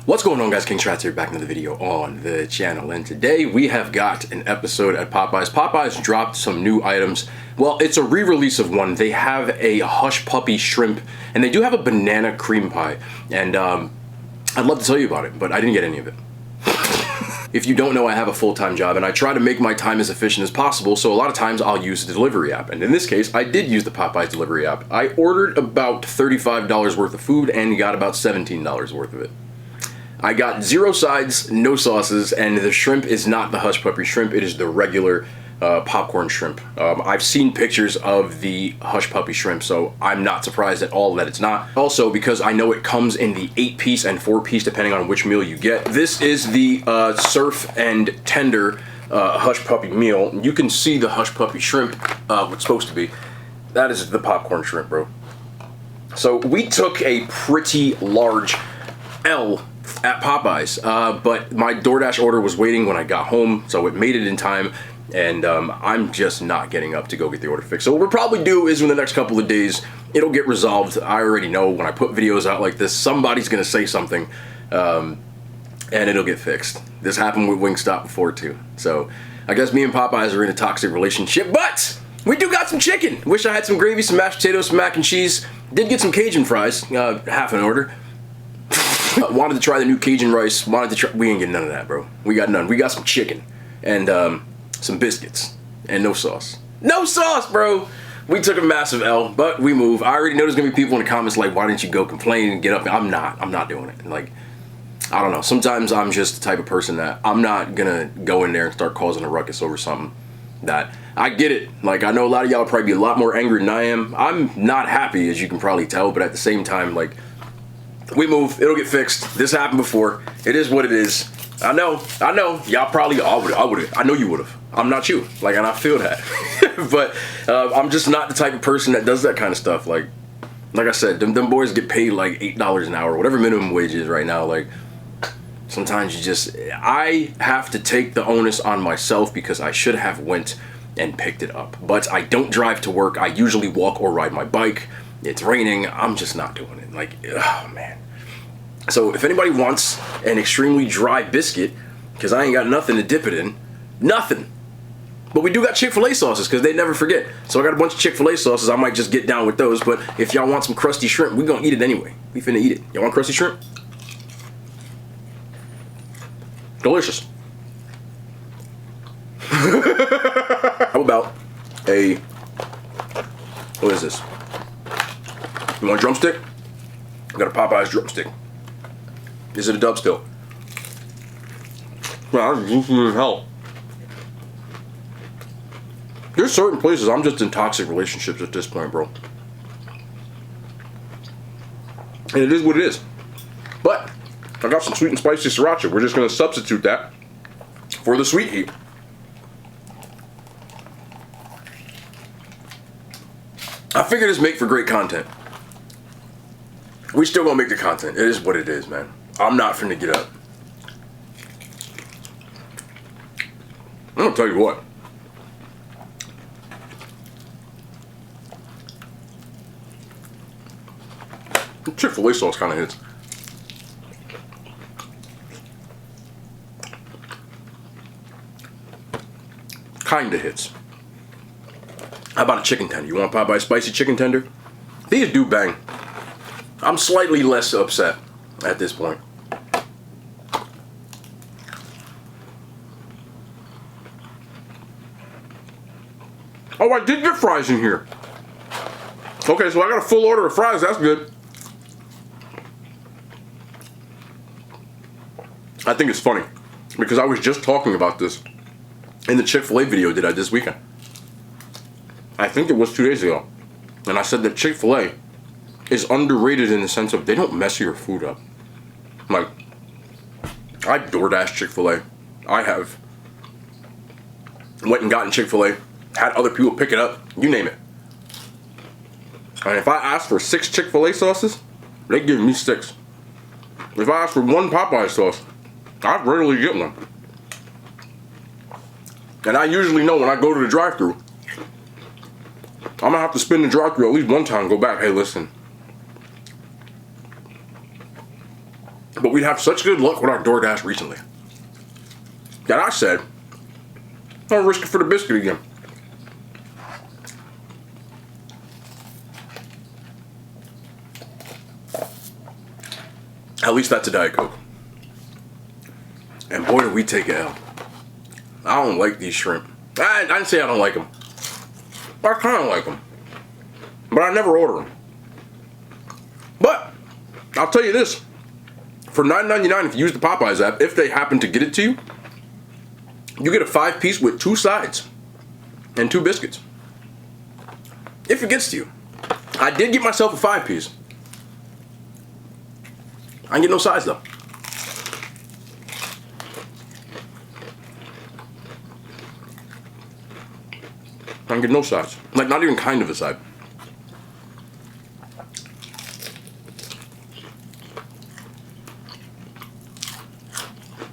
What's going on, guys? King Trats here, back in another video on the channel, and today we have got an episode at Popeyes. Popeyes dropped some new items. Well, it's a re-release of one. They have a Hush Puppy shrimp, and they do have a banana cream pie, and I'd love to tell you about it, but I didn't get any of it. If you don't know, I have a full-time job, and I try to make my time as efficient as possible, so a lot of times I'll use the delivery app. And in this case, I did use the Popeyes delivery app. I ordered about $35 worth of food and got about $17 worth of it. I got 0 sides, no sauces, and the shrimp is not the Hush Puppy shrimp, it is the regular popcorn shrimp. I've seen pictures of the Hush Puppy shrimp, so I'm not surprised at all that it's not. Also, because I know it comes in the 8-piece and 4-piece depending on which meal you get. This is the surf and tender Hush Puppy meal. You can see the Hush Puppy shrimp, what's supposed to be. That is the popcorn shrimp, bro. So we took a pretty large L at Popeyes, but my DoorDash order was waiting when I got home, so it made it in time, and I'm just not getting up to go get the order fixed. So what we'll probably do is in the next couple of days, it'll get resolved. I already know when I put videos out like this, somebody's gonna say something, and it'll get fixed. This happened with Wingstop before too. So I guess me and Popeyes are in a toxic relationship, but we do got some chicken. Wish I had some gravy, some mashed potatoes, some mac and cheese. Did get some Cajun fries, half an order. Wanted to try the new Cajun rice. We ain't getting none of that, bro. We got none. We got some chicken and some biscuits and no sauce. No sauce, bro. We took a massive L, but we move. I already know there's gonna be people in the comments like, why didn't you go complain and get up? I'm not doing it. Like, I don't know. Sometimes I'm just the type of person that I'm not gonna go in there and start causing a ruckus over something that I get it. Like, I know a lot of y'all probably be a lot more angry than I am. I'm not happy, as you can probably tell, but at the same time, like, we move, it'll get fixed. This happened before. It is what it is. I know. Y'all probably, I know you would've. I'm not you. Like, and I feel that. But I'm just not the type of person that does that kind of stuff. Like I said, them boys get paid like $8 an hour, whatever minimum wage is right now. Like, sometimes I have to take the onus on myself because I should have went and picked it up. But I don't drive to work. I usually walk or ride my bike. It's raining. I'm just not doing it. Like, oh man. So if anybody wants an extremely dry biscuit, because I ain't got nothing to dip it in, nothing. But we do got ChickfilA sauces, because they never forget. So I got a bunch of ChickfilA sauces. I might just get down with those. But if y'all want some crusty shrimp, we gonna eat it anyway. We finna eat it. Y'all want crusty shrimp? Delicious. How about what is this? You want a drumstick? I got a Popeyes drumstick. Is it a dub still? Man, that's juicy as hell. There's certain places I'm just in toxic relationships at this point, bro. And it is what it is. But I got some sweet and spicy sriracha. We're just gonna substitute that for the sweet heat. I figured this make for great content. We still gonna make the content. It is what it is, man. I'm not finna get up. I'm gonna tell you what. The ChickfilA sauce kind of hits. Kinda hits. How about a chicken tender? You want Popeye spicy chicken tender? These do bang. I'm slightly less upset at this point. Oh, I did get fries in here. Okay, so I got a full order of fries. That's good. I think it's funny because I was just talking about this in the ChickfilA video I did this weekend. I think it was 2 days ago. And I said that ChickfilA is underrated in the sense of they don't mess your food up. Like, I DoorDash ChickfilA. I have went and gotten ChickfilA, had other people pick it up, you name it. And if I ask for 6 ChickfilA sauces, they give me 6. If I ask for 1 Popeye sauce, I rarely get one. And I usually know when I go to the drive-thru, I'm gonna have to spin the drive-thru at least one time and go back, hey listen, But we'd have such good luck with our DoorDash recently that I said, I'll risk it for the biscuit again. At least that's a Diet Coke. And boy, did we take a L. I don't like these shrimp. I didn't say I don't like them. I kind of like them. But I never order them. But, I'll tell you this. For $9.99, if you use the Popeyes app, if they happen to get it to you, you get a 5-piece with 2 sides and 2 biscuits. If it gets to you. I did get myself a 5-piece. I didn't get no sides though. I didn't get no sides. Like, not even kind of a side.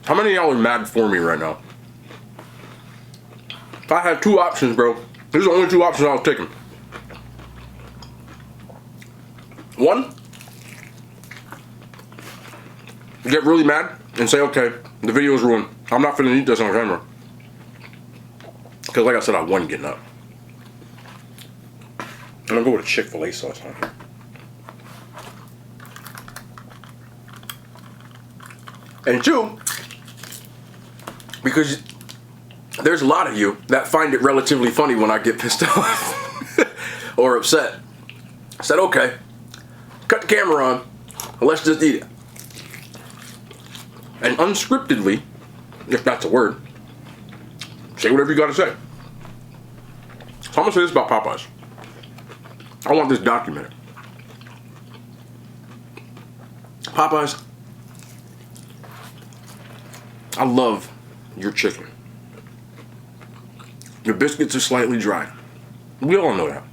How many of y'all are mad for me right now? If I had 2 options, bro, these are the only 2 options I was taking. 1, get really mad and say, okay, the video is ruined. I'm not finna eat this on camera. Because like I said, I wasn't getting up. I'm gonna go with a ChickfilA sauce on here. And 2, because there's a lot of you that find it relatively funny when I get pissed off or upset. I said, okay, cut the camera on and let's just eat it. And unscriptedly, if that's a word, say whatever you gotta say. So I'm gonna say this about Popeyes. I want this documented. Popeyes, I love your chicken. Your biscuits are slightly dry. We all know that.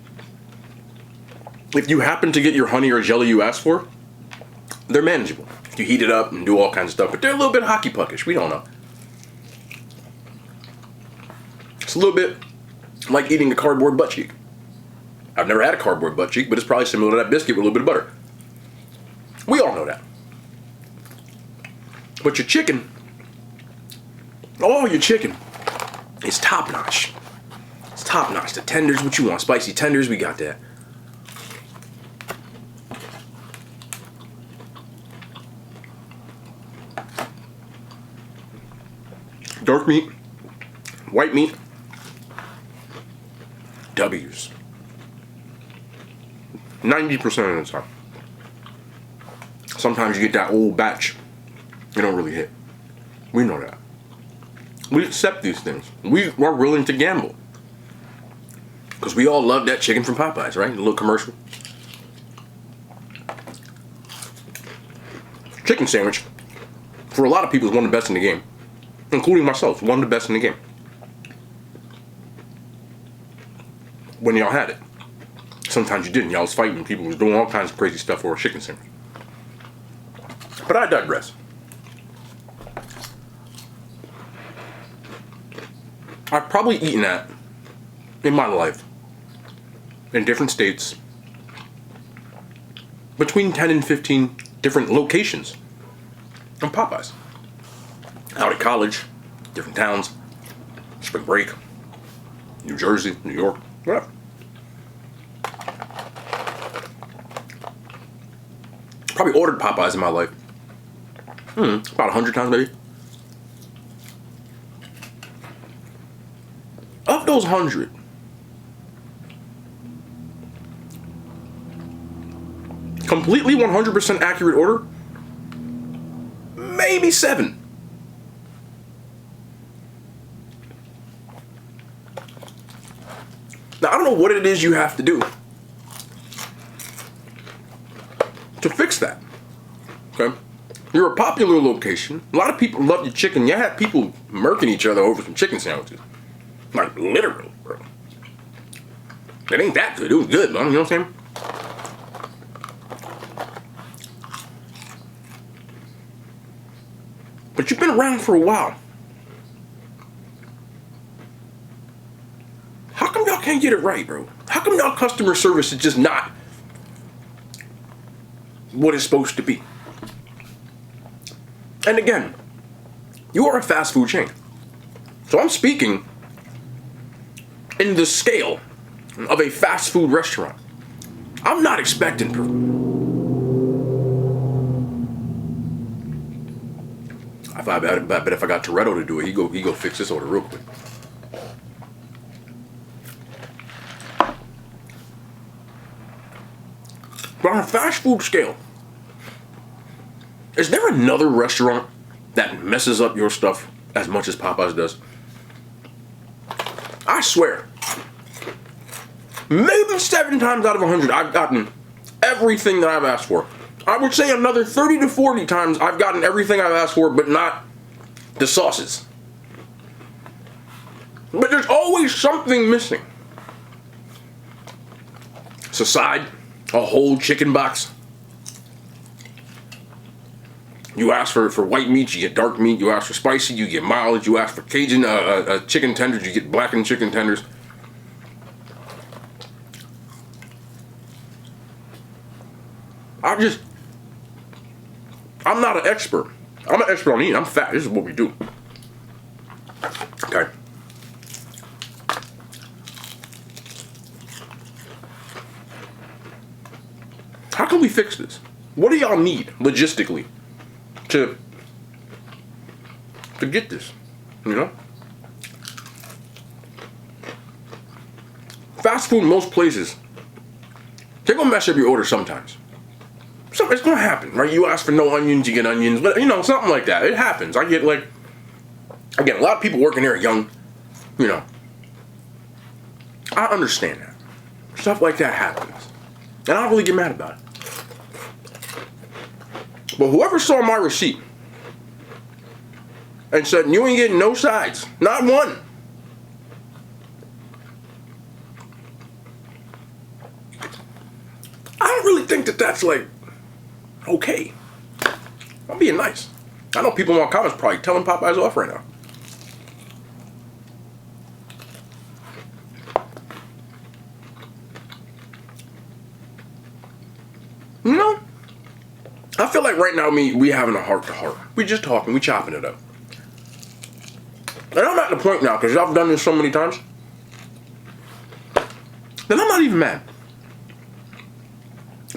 If you happen to get your honey or jelly you asked for, they're manageable. You heat it up and do all kinds of stuff, but they're a little bit hockey puckish. We don't know. It's a little bit like eating a cardboard butt cheek. I've never had a cardboard butt cheek, but it's probably similar to that biscuit with a little bit of butter. We all know that. But your chicken, your chicken is top notch. It's top notch. The tenders, what you want. Spicy tenders, we got that. Dark meat, white meat, W's. 90% of the time. Sometimes you get that old batch. They don't really hit. We know that. We accept these things. We are willing to gamble. Because we all love that chicken from Popeyes, right? The little commercial. Chicken sandwich, for a lot of people, is one of the best in the game. Including myself, one of the best in the game. When y'all had it. Sometimes you didn't. Y'all was fighting. People was doing all kinds of crazy stuff for a chicken sandwich. But I digress. I've probably eaten that in my life, in different states, between 10 and 15 different locations of Popeyes. Out at college, different towns, spring break, New Jersey, New York, whatever. Probably ordered Popeyes in my life. About 100 times maybe. Of those 100, completely 100% accurate order, maybe 7. Now, I don't know what it is you have to do to fix that. Okay? You're a popular location. A lot of people love your chicken. You had people murking each other over some chicken sandwiches. Like, literally, bro. It ain't that good. It was good, man. You know what I'm saying? But you've been around for a while. How come y'all can't get it right, bro? How come y'all customer service is just not what it's supposed to be? And again, you are a fast food chain. So I'm speaking in the scale of a fast food restaurant. I'm not expecting I bet if I got Toretto to do it, he go fix this order real quick. But on a fast food scale, is there another restaurant that messes up your stuff as much as Popeyes does? I swear, maybe 7 times out of 100, I've gotten everything that I've asked for. I would say another 30 to 40 times I've gotten everything I've asked for, but not the sauces. But there's always something missing. It's a side, a whole chicken box. You ask for white meat, you get dark meat. You ask for spicy, you get mild. You ask for Cajun chicken tenders, you get blackened chicken tenders. I'm not an expert. I'm an expert on eating. I'm fat. This is what we do. Okay. How can we fix this? What do y'all need logistically to get this? You know? Fast food in most places, they're gonna mess up your order sometimes. So it's gonna happen, right? You ask for no onions, you get onions, but you know, something like that. It happens. I get a lot of people working there are young, you know. I understand that. Stuff like that happens. And I don't really get mad about it. But whoever saw my receipt and said, you ain't getting no sides, not one. I don't really think that that's like, okay. I'm being nice. I know people in my comments probably telling Popeyes off right now. You know, I feel like right now we having a heart to heart. We just talking, we chopping it up. And I'm at the point now, because I've done this so many times, that I'm not even mad.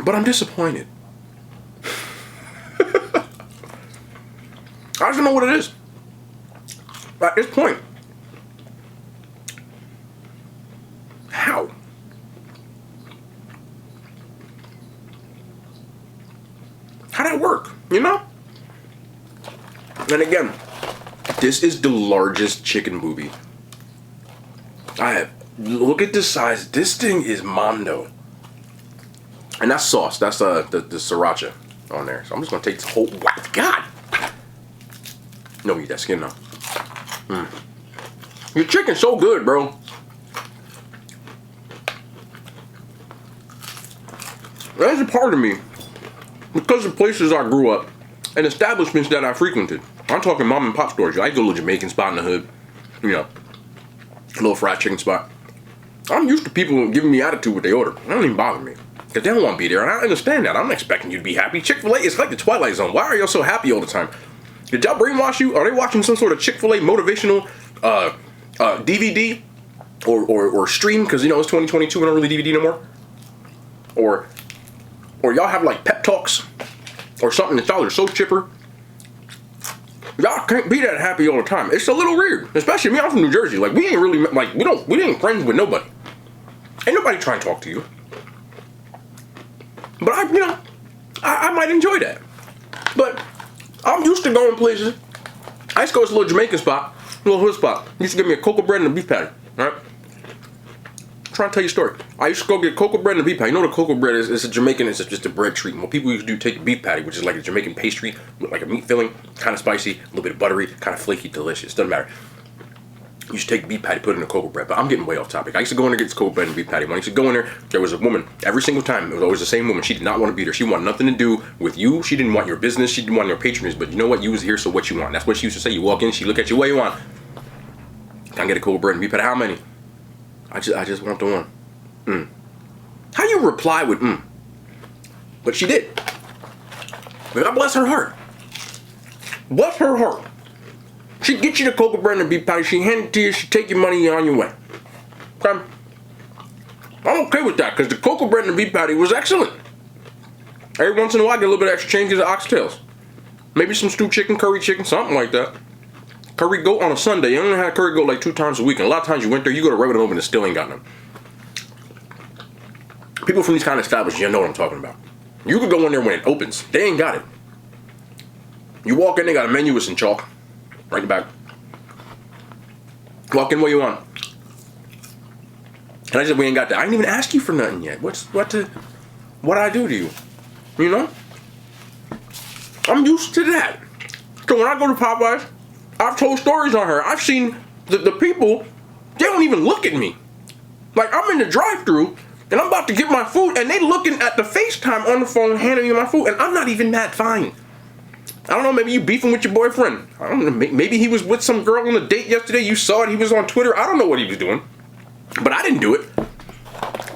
But I'm disappointed. I just don't know what it is. At this point. How? How'd that work? You know? And again, this is the largest chicken booby I have. Look at the size. This thing is mondo. And that's sauce. That's the sriracha on there. So I'm just gonna take this whole. What? God. No, eat that skin now. Your chicken's so good, bro. There's a part of me, because of places I grew up and establishments that I frequented. I'm talking mom and pop stores. I go to a Jamaican spot in the hood, you know, a little fried chicken spot. I'm used to people giving me attitude with their order. It don't even bother me, because they don't want to be there, and I understand that. I'm not expecting you to be happy. Chick-fil-A is like the Twilight Zone. Why are y'all so happy all the time? Did y'all brainwash you? Are they watching some sort of Chick-fil-A motivational DVD or stream? Because, you know, it's 2022, we don't really DVD no more. Or y'all have like pep talks or something that y'all are so chipper. Y'all can't be that happy all the time. It's a little weird, especially me. I'm from New Jersey. Like, we ain't really like we ain't friends with nobody. Ain't nobody trying to talk to you. But I might enjoy that. But I'm used to going places. I used to go to this little Jamaican spot, a little hood spot. Used to give me a cocoa bread and a beef patty. Right? I'm trying to tell you a story. I used to go get cocoa bread and a beef patty. You know what a cocoa bread is? It's a Jamaican. It's just a bread treat. And what people used to do, take a beef patty, which is like a Jamaican pastry with like a meat filling, kind of spicy, a little bit of buttery, kind of flaky, delicious. Doesn't matter. You should take beef patty, put it in a cocoa bread. But I'm getting way off topic. I used to go in there and get this cocoa bread and beef patty. When I used to go in there was a woman. Every single time, it was always the same woman. She did not want to be there. She wanted nothing to do with you. She didn't want your business. She didn't want your patronage. But you know what? You was here, so what you want. That's what she used to say. You walk in, she look at you, what you want? Can I get a cocoa bread and beef patty? How many? I just want the one. How do you reply with But she did. But God bless her heart. Bless her heart. She'd get you the cocoa bread and the beef patty. She'd hand it to you. She'd take your money on your way. Okay? I'm okay with that because the cocoa bread and the beef patty was excellent. Every once in a while, I get a little bit of extra change, get the oxtails. Maybe some stewed chicken, curry chicken, something like that. Curry goat on a Sunday. You only had curry goat like 2 times a week. And a lot of times you went there, you go to regular open and still ain't got none. People from these kind of establishments, you know what I'm talking about. You could go in there when it opens. They ain't got it. You walk in, they got a menu with some chalk. Right in the back. Walk in what you want. And I said, we ain't got that. I didn't even ask you for nothing yet. What I do to you? You know? I'm used to that. So when I go to Popeyes, I've told stories on her. I've seen the people, they don't even look at me. Like, I'm in the drive-thru and I'm about to get my food and they looking at the FaceTime on the phone, handing me my food, and I'm not even that fine. I don't know, maybe you beefing with your boyfriend. I don't know, maybe he was with some girl on a date yesterday. You saw it, he was on Twitter. I don't know what he was doing. But I didn't do it.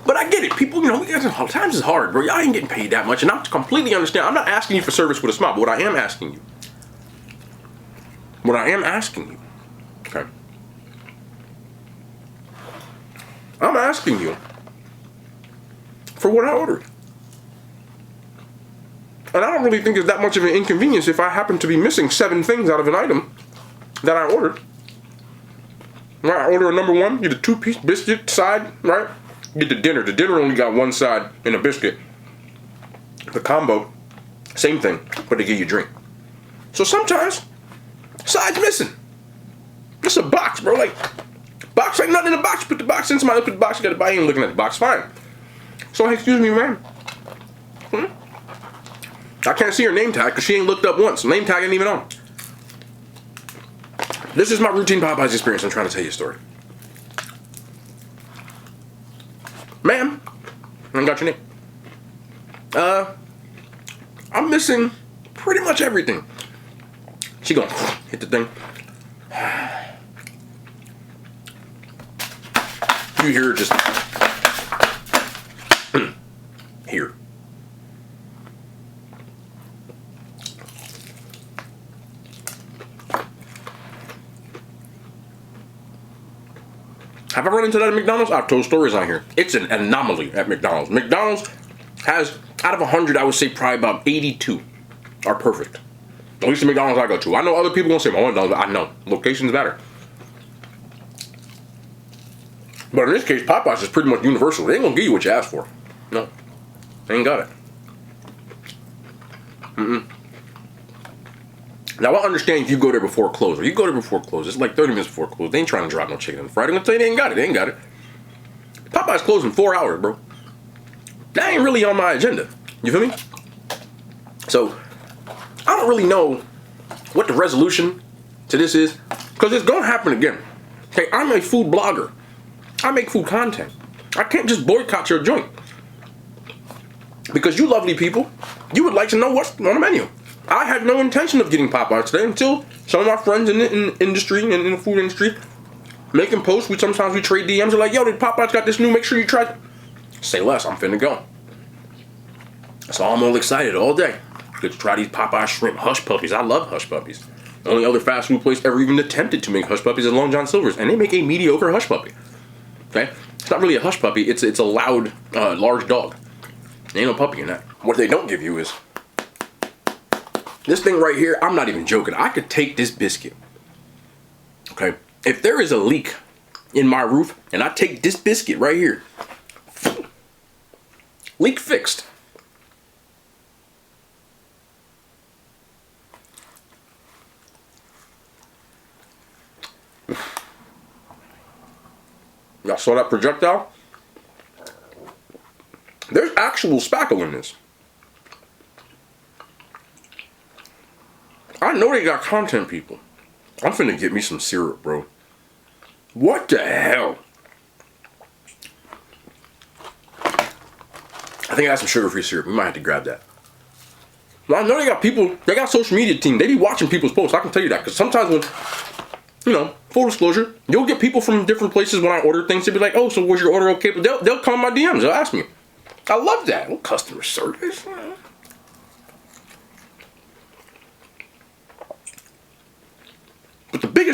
But I get it. People, you know, times is hard, bro. Y'all ain't getting paid that much. And I completely understand. I'm not asking you for service with a smile, but what I am asking you. Okay. I'm asking you for what I ordered. And I don't really think it's that much of an inconvenience if I happen to be missing 7 things out of an item that I ordered. Right, I order a number 1, get a 2-piece biscuit side, right? Get the dinner. The dinner only got 1 side and a biscuit. The combo, same thing, but they give you a drink. So sometimes, side's missing. It's a box, bro. Like, box ain't nothing in the box. You put the box in, somebody put the box, you gotta buy in looking at the box, fine. So, hey, excuse me, ma'am. I can't see her name tag because she ain't looked up once. Name tag ain't even on. This is my routine Popeyes experience. I'm trying to tell you a story. Ma'am, I got your name. I'm missing pretty much everything. She gonna hit the thing. You hear her just here. Have I run into that at McDonald's? I've told stories on here. It's an anomaly at McDonald's. McDonald's has, out of 100, I would say probably about 82 are perfect. At least the McDonald's I go to. I know other people gonna say, oh, McDonald's, I know. Locations matter. But in this case, Popeyes is pretty much universal. They ain't gonna give you what you ask for. No. They ain't got it. Now, I understand if you go there before close, or you go there before close, it's like 30 minutes before close. They ain't trying to drop no chicken on Friday. I'm gonna tell you they ain't got it. They ain't got it. Popeye's closed in 4 hours, bro. That ain't really on my agenda. You feel me? So, I don't really know what the resolution to this is, because it's gonna happen again. Okay, I'm a food blogger. I make food content. I can't just boycott your joint. Because you lovely people, you would like to know what's on the menu. I had no intention of getting Popeyes today until some of my friends in the industry and in the food industry making posts. Sometimes we trade DMs. They're like, yo, did Popeyes got this new? Make sure you try it. Say less. I'm finna go. So I'm all excited all day. Get to try these Popeyes shrimp hush puppies. I love hush puppies. The only other fast food place ever even attempted to make hush puppies is Long John Silver's, and they make a mediocre hush puppy. Okay, it's not really a hush puppy. It's a loud, large dog. Ain't no puppy in that. What they don't give you is this thing right here. I'm not even joking. I could take this biscuit. Okay, if there is a leak in my roof, and I take this biscuit right here, leak fixed. Y'all saw that projectile? There's actual spackle in this. I know they got content people. I'm finna get me some syrup, bro. What the hell? I think I got some sugar-free syrup. We might have to grab that. Well, I know they got people, they got social media team. They be watching people's posts. I can tell you that. Because sometimes when, you know, full disclosure, you'll get people from different places when I order things. They'll be like, oh, so was your order okay? But they'll come in my DMs. They'll ask me. I love that. Well, customer service.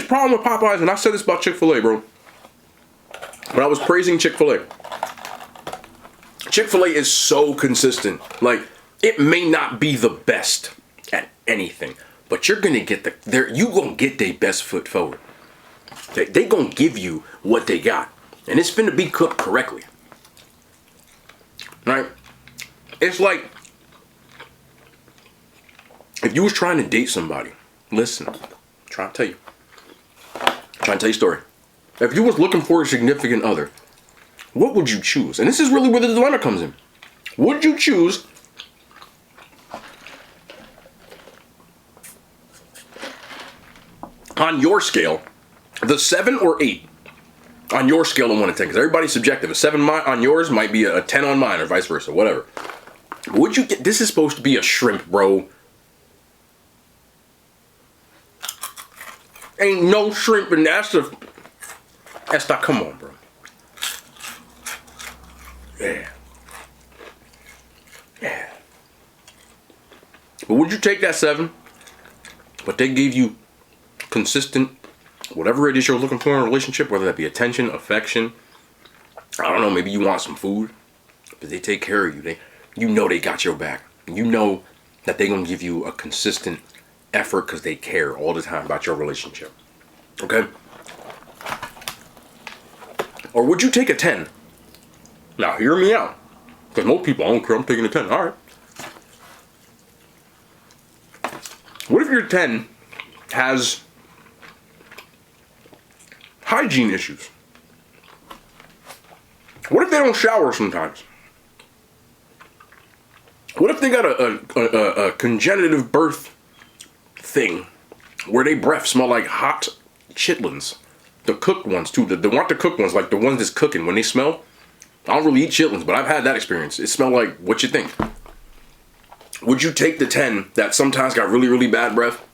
problem with Popeyes, and I said this about Chick-fil-A, bro. When I was praising Chick-fil-A. Chick-fil-A is so consistent. Like, it may not be the best at anything, but you're gonna get you gonna get their best foot forward. They gonna give you what they got, and it's finna be cooked correctly. Right? It's like if you was trying to date somebody. Listen, I'm trying to tell you a story. If you was looking for a significant other, what would you choose? And this is really where the dilemma comes in. Would you choose on your scale the 7 or 8 on your scale of 1 to 10? Because everybody's subjective. A 7 on yours might be a 10 on mine, or vice versa, whatever. Would you get? This is supposed to be a shrimp, bro. Ain't no shrimp in that's not, come on, bro. Yeah. But would you take that 7? But they gave you consistent, whatever it is you're looking for in a relationship, whether that be attention, affection, I don't know, maybe you want some food, but they take care of you. You know they got your back. You know that they're going to give you a consistent effort because they care all the time about your relationship. Okay? Or would you take a 10? Now, hear me out. Because most people, I don't care, I'm taking a 10. All right. What if your 10 has hygiene issues? What if they don't shower sometimes? What if they got a congenitive birth thing where they breath smell like hot chitlins? The cooked ones too. The want the cooked ones, like the ones that's cooking, when they smell. I don't really eat chitlins, but I've had that experience. It smelled like what you think. Would you take the 10 that sometimes got really, really bad breath?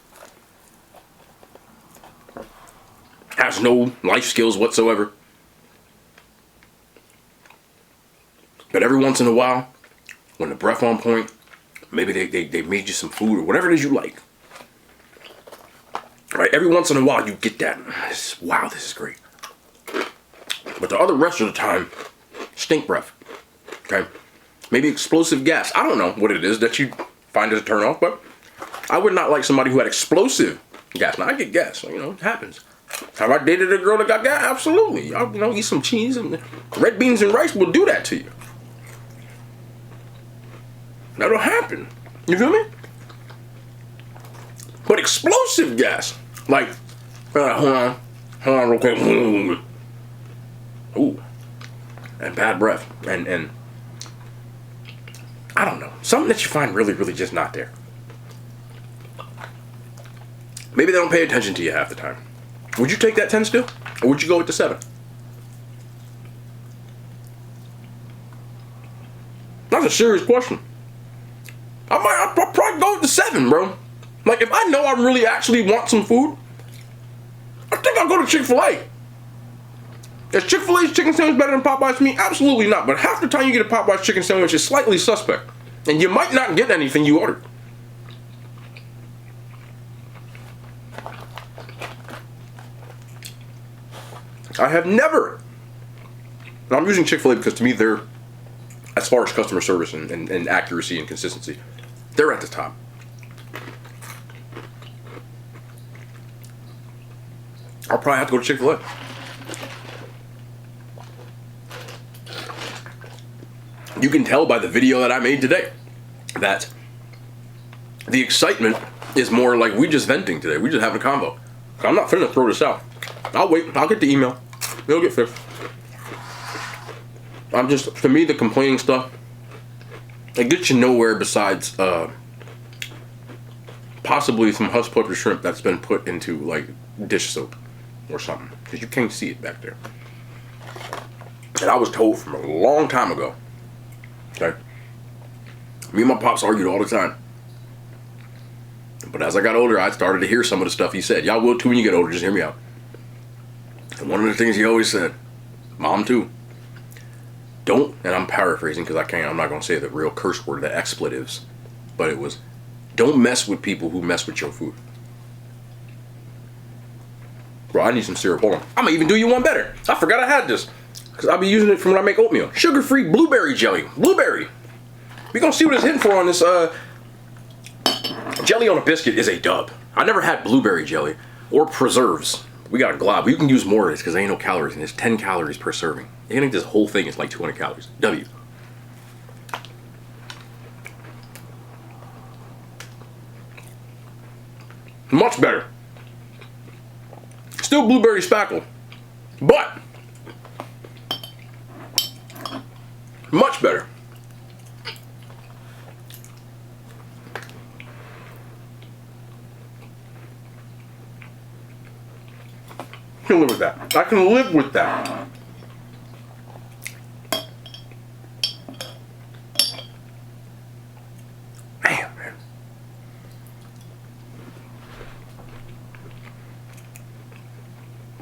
Has no life skills whatsoever. But every once in a while, when the breath on point, maybe they made you some food or whatever it is you like. Right? Every once in a while you get that. Wow, this is great. But the other rest of the time, stink breath. Okay? Maybe explosive gas. I don't know what it is that you find as a turn off, but I would not like somebody who had explosive gas. Now I get gas, so it happens. Have I dated a girl that got gas? Absolutely. I'll eat some cheese and red beans and rice will do that to you. That'll happen. You feel me? But explosive gas, like, hold on real quick. Ooh, and bad breath, and I don't know, something that you find really, really just not there. Maybe they don't pay attention to you half the time. Would you take that 10 still, or would you go with the 7? That's a serious question. I'll probably go with the 7, bro. Like, if I know I really actually want some food, I think I'll go to Chick-fil-A. Is Chick-fil-A's chicken sandwich better than Popeyes to me? Absolutely not. But half the time you get a Popeyes chicken sandwich is slightly suspect. And you might not get anything you ordered. I have never. Now I'm using Chick-fil-A because to me they're, as far as customer service and accuracy and consistency, they're at the top. I'll probably have to go to Chick-fil-A. You can tell by the video that I made today that the excitement is more like we just venting today. We just having a convo. I'm not finna throw this out. I'll wait. I'll get the email. It'll get fixed. To me, the complaining stuff, it gets you nowhere besides possibly some hush pepper shrimp that's been put into like dish soap or something, because you can't see it back there. And I was told from a long time ago, okay, me and my pops argued all the time, but as I got older I started to hear some of the stuff he said. Y'all will too when you get older, just hear me out. And one of the things he always said, Mom too, don't, and I'm paraphrasing because I'm not going to say the real curse word, the expletives, but it was, don't mess with people who mess with your food. Bro, I need some syrup. Hold on. I'm gonna even do you one better. I forgot I had this. Because I'll be using it for when I make oatmeal. Sugar-free blueberry jelly. Blueberry. We're gonna see what it's hitting for on this. Jelly on a biscuit is a dub. I never had blueberry jelly or preserves. We got a glob. You can use more of this because there ain't no calories in this. 10 calories per serving. You think this whole thing is like 200 calories. W. Much better. Still blueberry spackle, but much better. I can live with that. I can live with that. Damn, man.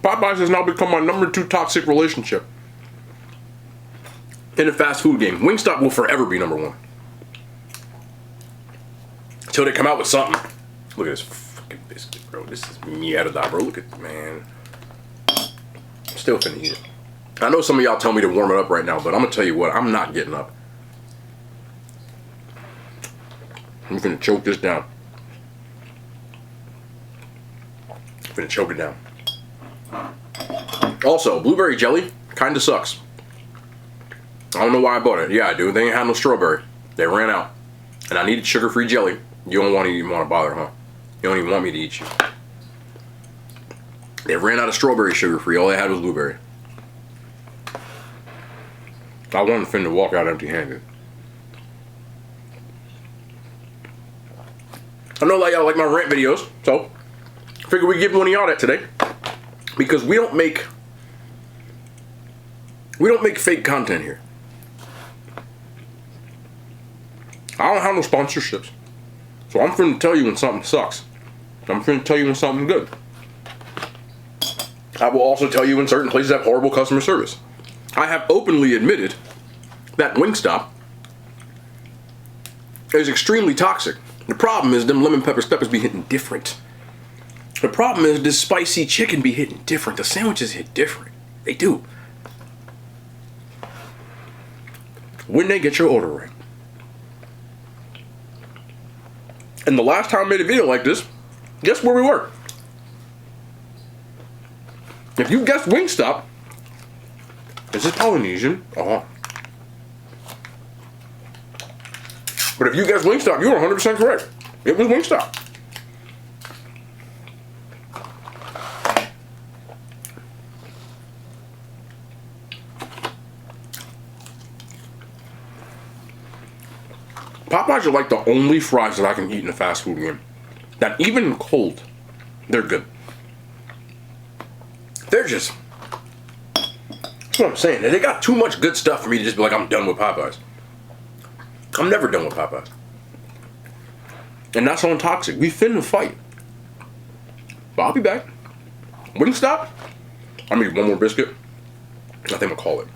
Popeyes has now become my #2 toxic relationship in the fast food game. Wingstop will forever be #1. Until they come out with something. Look at this fucking biscuit, bro. This is mierda, bro. Look at, man. I'm still finna eat it. I know some of y'all tell me to warm it up right now, but I'm gonna tell you what, I'm not getting up. I'm gonna choke this down. I'm gonna choke it down. Also, blueberry jelly kinda sucks. I don't know why I bought it. Yeah, I do. They ain't had no strawberry. They ran out. And I needed sugar-free jelly. You don't even want to bother, huh? You don't even want me to eat you. They ran out of strawberry sugar-free. All they had was blueberry. I wasn't finna walk out empty-handed. I know y'all like my rant videos, so I figured we'd give one of y'all that today. Because we don't make fake content here. I don't have no sponsorships. So I'm finna tell you when something sucks. I'm finna tell you when something's good. I will also tell you when certain places have horrible customer service. I have openly admitted that Wingstop is extremely toxic. The problem is them lemon pepper steppers be hitting different. The problem is this spicy chicken be hitting different. The sandwiches hit different. They do. When they get your order right. And the last time I made a video like this, guess where we were? If you guessed Wingstop, is it Polynesian? Uh-huh. But if you guessed Wingstop, you were 100% correct. It was Wingstop. Popeyes are like the only fries that I can eat in a fast food game. That even cold, they're good. They're just... That's what I'm saying. They got too much good stuff for me to just be like, I'm done with Popeyes. I'm never done with Popeyes. And that's on toxic. We finna fight. But I'll be back. Wingstop? I need one more biscuit. I think I'm gonna call it.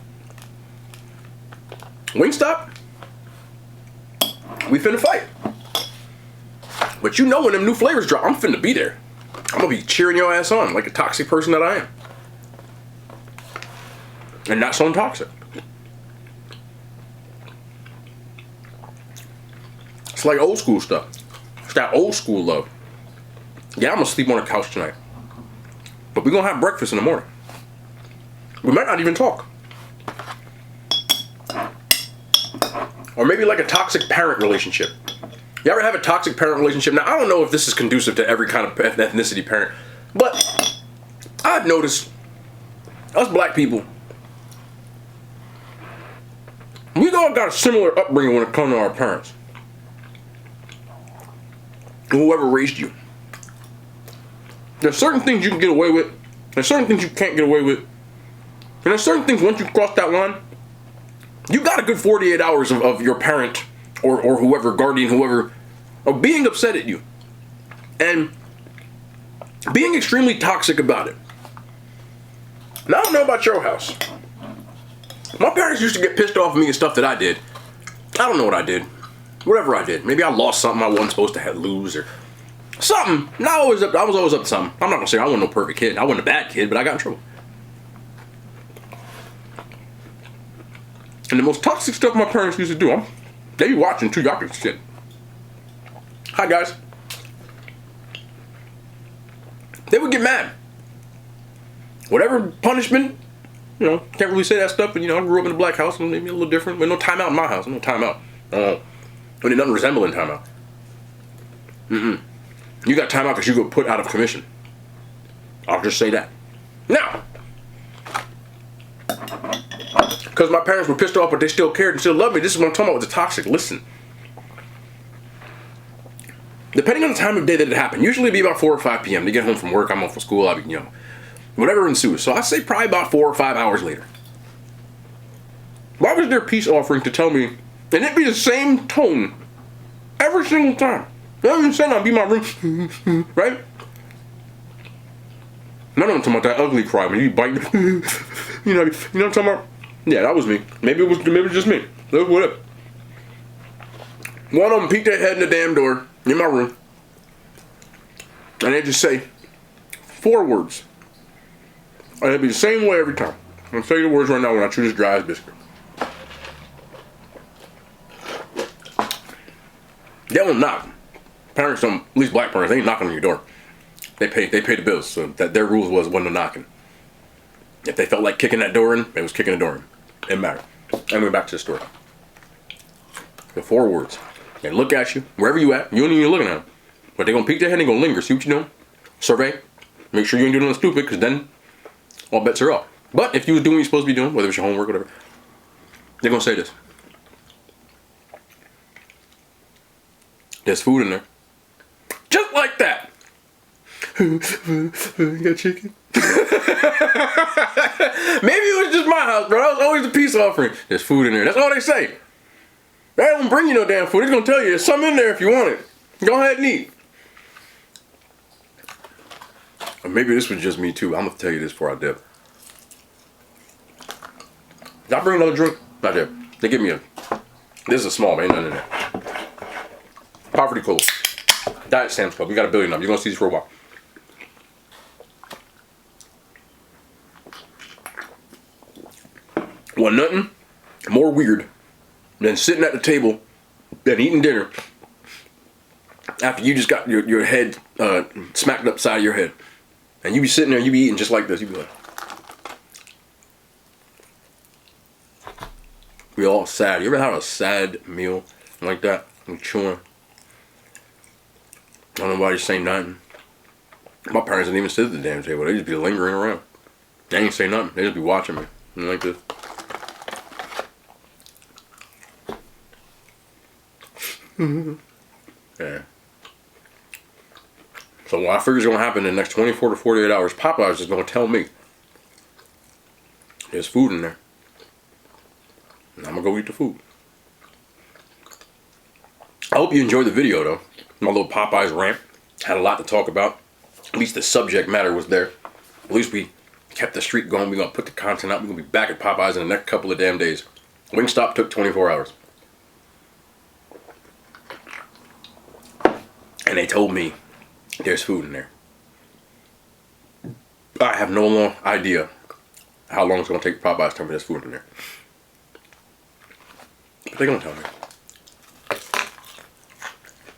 Wingstop? We finna fight. But you know when them new flavors drop, I'm finna be there. I'm gonna be cheering your ass on like a toxic person that I am. And that's on toxic. It's like old school stuff. It's that old school love. Yeah, I'm gonna sleep on the couch tonight. But we're gonna have breakfast in the morning. We might not even talk. Or maybe like a toxic parent relationship. You ever have a toxic parent relationship? Now, I don't know if this is conducive to every kind of ethnicity parent, but I've noticed us black people, we all got a similar upbringing when it comes to our parents. Whoever raised you. There's certain things you can get away with. There's certain things you can't get away with. And there's certain things, once you cross that line, you got a good 48 hours of your parent or whoever, guardian, whoever, of being upset at you. And being extremely toxic about it. Now, I don't know about your house. My parents used to get pissed off at me and stuff that I did. I don't know what I did. Whatever I did. Maybe I lost something I wasn't supposed to lose, or Something. I was always up to something. I'm not gonna say I wasn't no perfect kid. I wasn't a bad kid, but I got in trouble. And the most toxic stuff my parents used to do, they be watching too. Y'all can shit. Hi guys. They would get mad. Whatever punishment, you know, can't really say that stuff, but you know, I grew up in a black house, and maybe a little different. But no timeout in my house. No timeout. But it doesn't resemble in timeout. You got timeout because you got put out of commission. I'll just say that. Now, because my parents were pissed off, but they still cared and still loved me. This is what I'm talking about with the toxic. Listen. Depending on the time of day that it happened, usually it'd be about 4 or 5 p.m. They get home from work, I'm off for school, you know, whatever ensues. So I'd say probably about 4 or 5 hours later. Why was there a peace offering to tell me, and it'd be the same tone every single time? They don't even say I'd be in my room, right? None of them talking about that ugly cry when you bite, you know what I'm talking about? Yeah, that was me. Maybe it was just me. Look what up. One of them peeked their head in the damn door in my room, and they just say 4 words, and it'd be the same way every time. I'll tell you the words right now when I chew this dry as biscuit. They don't knock. Parents don't, at least black parents, they ain't knocking on your door. They pay the bills, so that their rules wasn't no knocking. If they felt like kicking that door in, they was kicking the door in. It didn't matter. And we're back to the story. The 4 words. They look at you, wherever you at, you ain't even looking at them. But they gonna peek their head and they gonna linger, see what you doing. Survey. Make sure you ain't doing nothing stupid, because then all bets are off. But if you was doing what you're supposed to be doing, whether it's your homework or whatever, they're gonna say this. There's food in there. Just like that. You got chicken? Maybe it was just my house, bro. That was always the peace offering. There's food in there. That's all they say. They don't bring you no damn food. They're gonna tell you there's something in there if you want it. Go ahead and eat. Or maybe this was just me too. I'm gonna tell you this before I dip. Did I bring another drink? Not yet. They give me a. This is a small, man. Ain't nothing in there. Poverty Cola. Diet Sam's Club. We got $1 billion of them. You're gonna see this for a while. Well, nothing more weird than sitting at the table and eating dinner after you just got your head smacked upside your head. And you be sitting there and you be eating just like this. You be like, we all sad. You ever had a sad meal like that? I'm chewing. Don't nobody say nothing. My parents didn't even sit at the damn table. They just be lingering around. They ain't say nothing. They just be watching me. And like this. Yeah. So what I figure is going to happen in the next 24 to 48 hours, Popeyes is going to tell me there's food in there. And I'm going to go eat the food. I hope you enjoyed the video though. My little Popeyes rant. Had a lot to talk about. At least the subject matter was there. At least we kept the streak going. We're going to put the content out. We're going to be back at Popeyes in the next couple of damn days. Wingstop took 24 hours. And they told me there's food in there. I have no idea how long it's going to take Popeyes to tell me there's food in there. But they're going to tell me.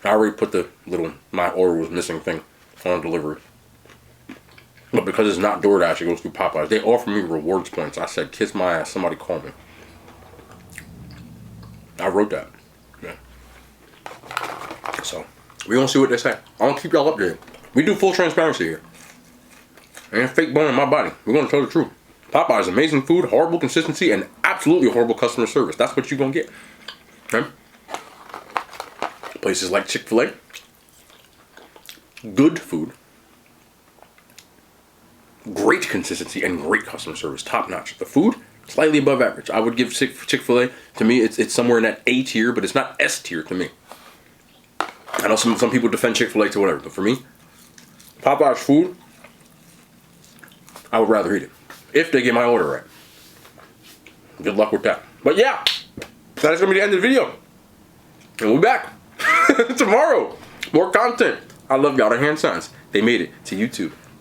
I already put the little, my order was missing thing on delivery. But because it's not DoorDash, it goes through Popeyes. They offer me rewards points. I said, kiss my ass, somebody call me. I wrote that. Yeah. So, we're going to see what they say. I want to keep y'all updated. We do full transparency here. Ain't a fake bone in my body. We're going to tell the truth. Popeyes, amazing food, horrible consistency, and absolutely horrible customer service. That's what you're going to get. Okay? Places like ChickfilA, good food, great consistency, and great customer service, top notch. The food, slightly above average. I would give ChickfilA, to me, it's somewhere in that A tier, but it's not S tier to me. I know some people defend Chick-fil-A to whatever, but for me, Popeyes food, I would rather eat it. If they get my order right. Good luck with that. But yeah, that's going to be the end of the video. And we'll be back tomorrow. More content. I love y'all. The hand signs. They made it to YouTube.